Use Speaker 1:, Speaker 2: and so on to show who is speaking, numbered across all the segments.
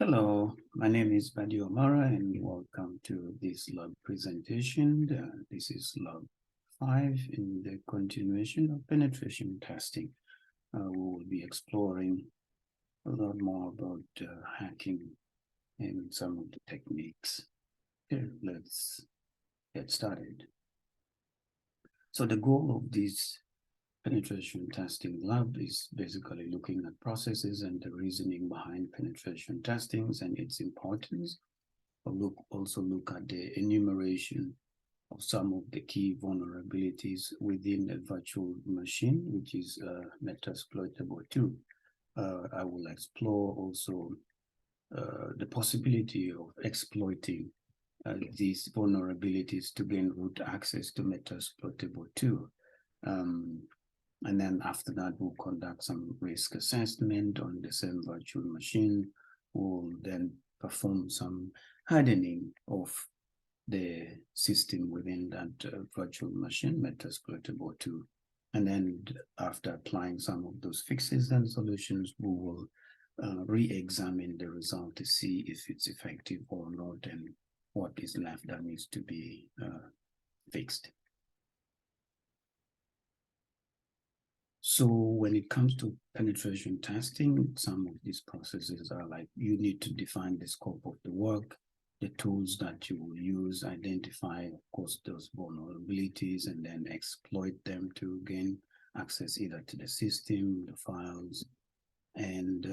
Speaker 1: Hello, my name is Badi Omara and welcome to this lab presentation. This is lab 5 in the continuation of penetration testing. We will be exploring a lot more about hacking and some of the techniques. Okay, let's get started. So the goal of this penetration testing lab is basically looking at processes and the reasoning behind penetration testings and its importance. Also look at the enumeration of some of the key vulnerabilities within a virtual machine, which is Metasploitable 2. I will explore also the possibility of exploiting these vulnerabilities to gain root access to Metasploitable 2. And then after that, we'll conduct some risk assessment on the same virtual machine. We'll then perform some hardening of the system within that virtual machine, Metasploitable 2. And then after applying some of those fixes and solutions, we will re-examine the result to see if it's effective or not and what is left that needs to be fixed. So when it comes to penetration testing, some of these processes are like you need to define the scope of the work, the tools that you will use, identify, of course, those vulnerabilities, and then exploit them to gain access either to the system, the files, and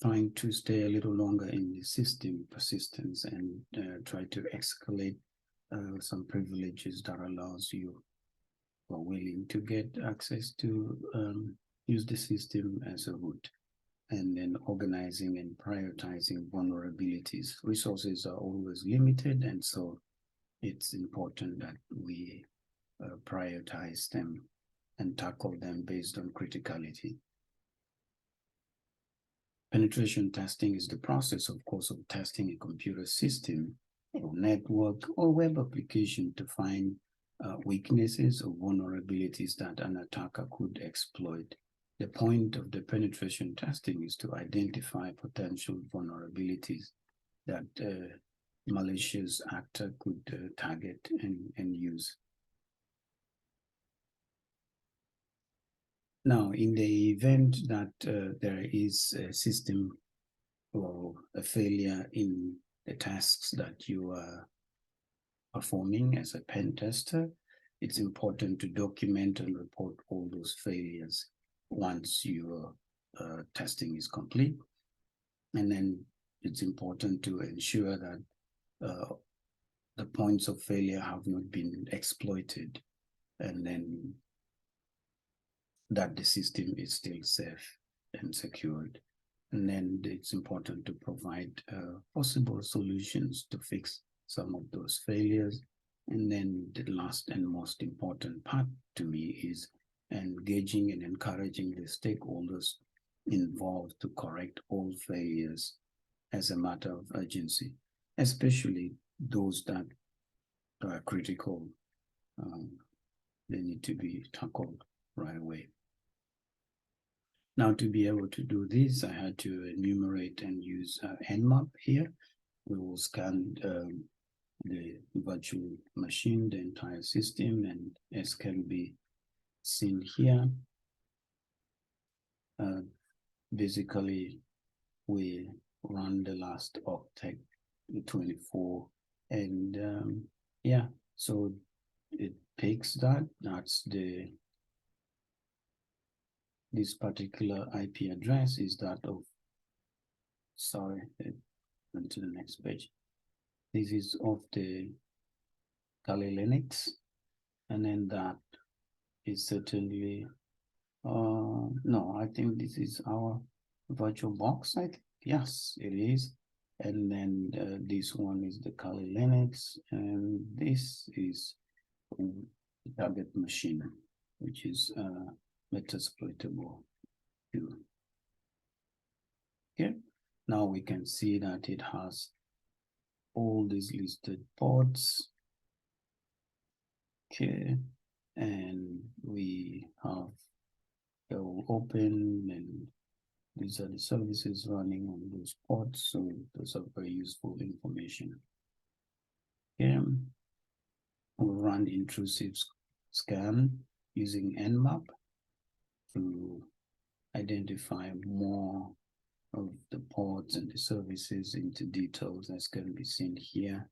Speaker 1: trying to stay a little longer in the system persistence and try to escalate some privileges that allows you are willing to get access to use the system as a root, and then organizing and prioritizing vulnerabilities. Resources are always limited, and so it's important that we prioritize them and tackle them based on criticality. Penetration testing is the process, of course, of testing a computer system or network or web application to find weaknesses or vulnerabilities that an attacker could exploit. The point of the penetration testing is to identify potential vulnerabilities that a malicious actor could target and use. Now, in the event that there is a system or a failure in the tasks that you are performing as a pen tester, it's important to document and report all those failures once your testing is complete. And then it's important to ensure that the points of failure have not been exploited, and then that the system is still safe and secured. And then it's important to provide possible solutions to fix some of those failures. And then the last and most important part to me is engaging and encouraging the stakeholders involved to correct all failures as a matter of urgency, especially those that are critical. They need to be tackled right away. Now, to be able to do this, I had to enumerate and use Nmap here. We will scan the virtual machine, the entire system, and as can be seen here, basically we run the last octet 24, and yeah, so it takes that. That's this particular IP address is that of, sorry, went to the next page. This is of the Kali Linux, and then that is certainly, no, I think this is our virtual box, I think. Yes, it is. And then this one is the Kali Linux, and this is the target machine, which is Metasploitable 2. Okay, now we can see that it has all these listed ports. Okay, and we have, it will open and These are the services running on those ports, so those are very useful information. Here, we'll run the intrusive scan using Nmap to identify more of the ports and the services into details, as can be seen here.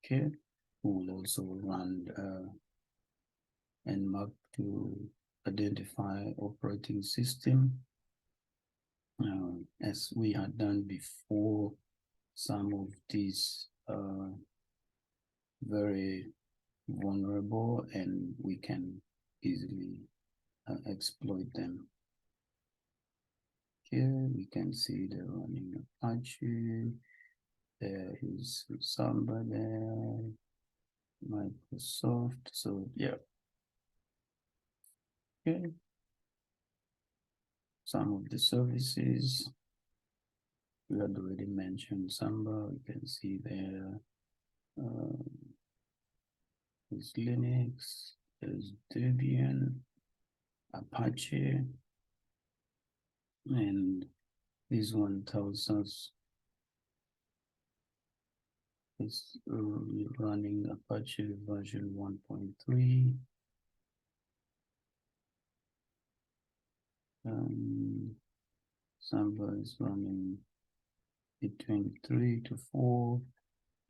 Speaker 1: Okay, we'll also run Nmap to identify operating system. As we had done before, some of these are very vulnerable and we can easily exploit them. Here we can see the running Apache. There is Samba there, Microsoft. So yeah. Okay. Some of the services we had already mentioned. Samba, you can see there. There's Linux, there's Debian, Apache, and this one tells us it's running Apache version 1.3. Samba is running between 3 to 4.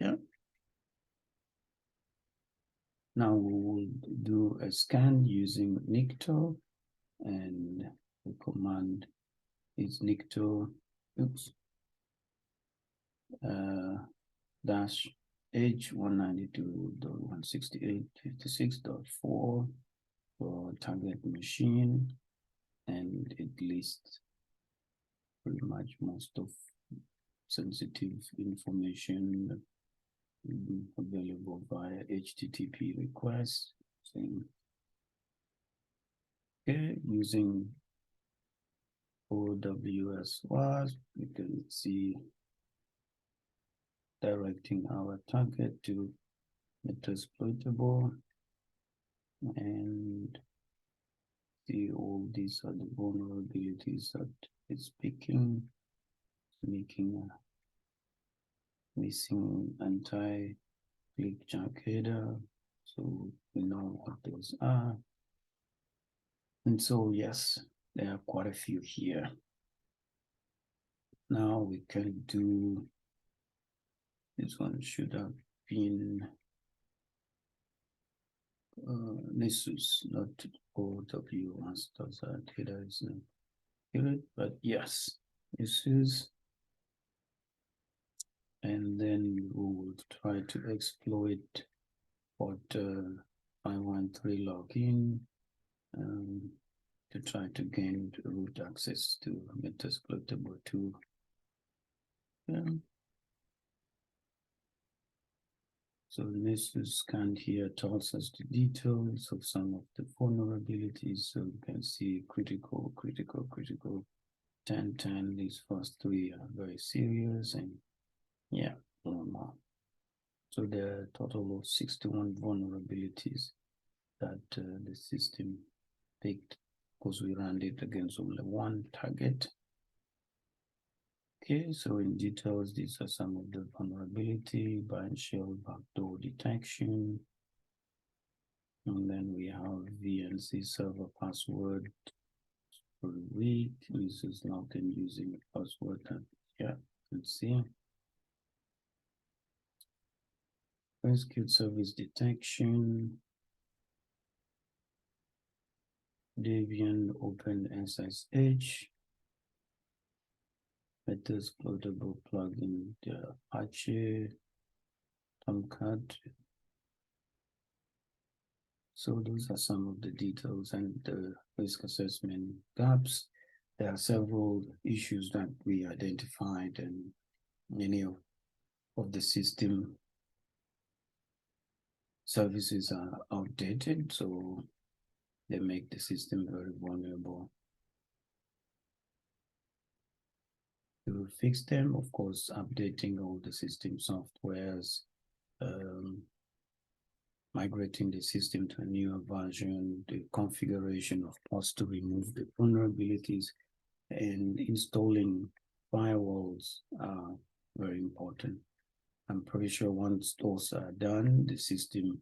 Speaker 1: Yeah. Now we will do a scan using Nikto, and the command is Nikto, dash H192.168.56.4 for target machine, and it lists pretty much most of sensitive information available via HTTP requests. Okay, using OWS WASP, you can see directing our target to Metasploitable, and see all these are the vulnerabilities that it's picking, making a missing anti-click jack header, so we know what those are. And so yes, there are quite a few here. Now we can do, this one should have been Nessus, not OWS, that header is not good, but yes, Nessus. And then we will try to exploit what 513 login to try to gain root access to Metasploitable 2. So Nessus scan here tells us the details of some of the vulnerabilities. So you can see critical, 10. These first 3 are very serious, and yeah, so there are a total of 61 vulnerabilities that the system picked, because we ran it against only one target. Okay, so in details, these are some of the vulnerability: bind shell, backdoor detection, and then we have VNC server password for the week. Users logged in using a password that, yeah, let's see. Rescue service detection, Debian OpenSSH, Metasploitable plugin, the Apache, Tomcat. So those are some of the details and the risk assessment gaps. There are several issues that we identified, and many of the system services are outdated, so they make the system very vulnerable. To fix them, of course, updating all the system softwares, migrating the system to a newer version, the configuration of ports to remove the vulnerabilities, and installing firewalls are very important. I'm pretty sure once those are done, the system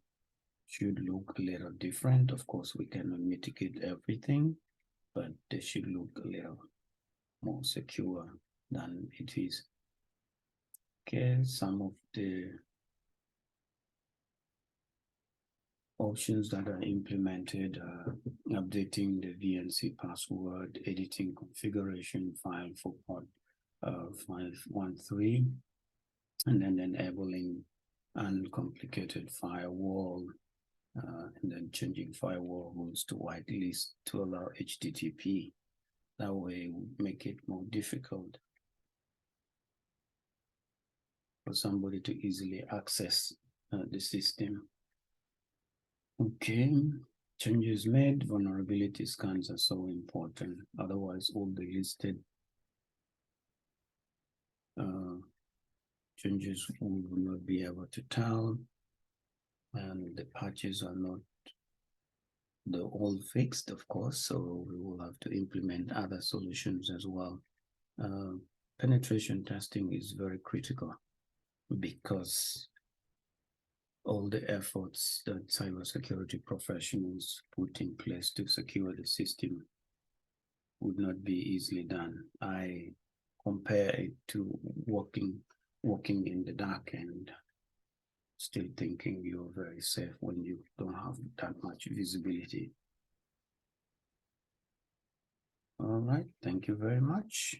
Speaker 1: should look a little different. Of course, we cannot mitigate everything, but they should look a little more secure than it is. Okay, some of the options that are implemented, updating the VNC password, editing configuration file for port 513, and then enabling uncomplicated firewall, and then changing firewall rules to whitelist to allow HTTP. That way, make it more difficult for somebody to easily access the system. Okay, changes made, vulnerability scans are so important. Otherwise, all the listed changes we will not be able to tell, and the patches are not all fixed, of course, so we will have to implement other solutions as well. Penetration testing is very critical because all the efforts that cybersecurity professionals put in place to secure the system would not be easily done. I compare it to walking in the dark and still thinking you're very safe when you don't have that much visibility. All right, thank you very much.